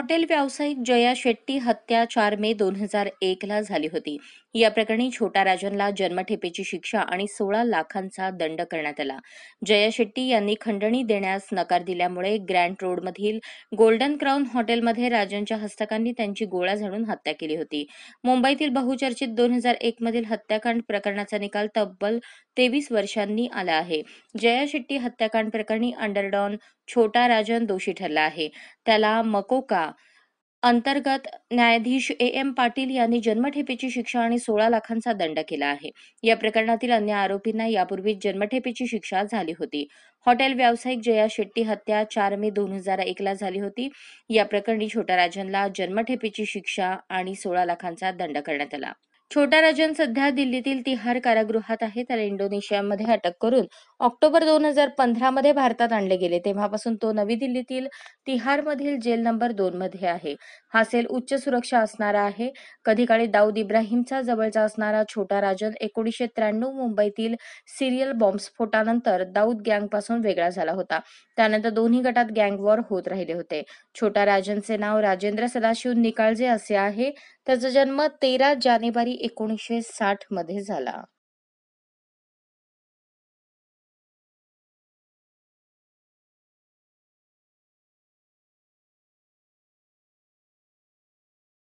Hotel व्यावसायिक जया शेट्टी हत्या 4 मे 2001 ला झाली होती. या प्रकरणी छोटा राजनला जन्मठेपेची शिक्षा आणि 16 लाखांचा दंड करण्यात आला. जया शेट्टी यांनी खंडणी देण्यास नकार दिल्यामुळे ग्रँड रोडमधील गोल्डन क्राउन हॉटेलमध्ये राजनच्या हस्तकांनी त्यांची गोळ्या झाडून हत्या केली होती. मुंबईतील बहुचर्चित 2001 मधील हत्याकांड प्रकरणाचा निकाल तब्बल 23 वर्षांनी आला आहे. जया शेट्टी हत्याकांड प्रकरणी अंडरडॉन छोटा राजन दोषी ठरला आहे. त्याला मकोका अंतर्गत न्यायाधीश एम पाटील यांनी जन्मठेपेची शिक्षा आणि 16 लाखांचा दंड केला आहे. या प्रकरणातील अन्य आरोपींना यापूर्वीच जन्मठेपेची शिक्षा झाली होती. हॉटेल व्यावसायिक जया शेट्टी हत्या 4 मे 2001 ला झाली होती. या प्रकरणी छोटा राजनला जन्मठेपेची शिक्षा आणि 16 लाखांचा दंड करण्यात आला. छोटा राजन सध्या दिल्लीतील तिहार कारागृहात आहे. त्याला इंडोनेशियामध्ये अटक करून ऑक्टोबर 2015 मध्ये भारतात आणले गेले. तेव्हापासून तो नवी दिल्लीतील तिहारमधील जेल नंबर 2 मध्ये आहे. हा सेल उच्च सुरक्षा असणारा आहे. कधी काळी दाऊद इब्राहिमचा जवळचा असणारा छोटा राजन 1993 मुंबईतील सिरियल बॉम्बस्फोटानंतर दाऊद गँगपासून वेगळा झाला होता. त्यानंतर दोन्ही गटात गँग वॉर होत राहिले होते. छोटा राजनचे नाव राजेंद्र सदाशिव निकाळजे असे आहे. त्याचा जन्म 13 जानेवारी 1960 मध्ये झाला.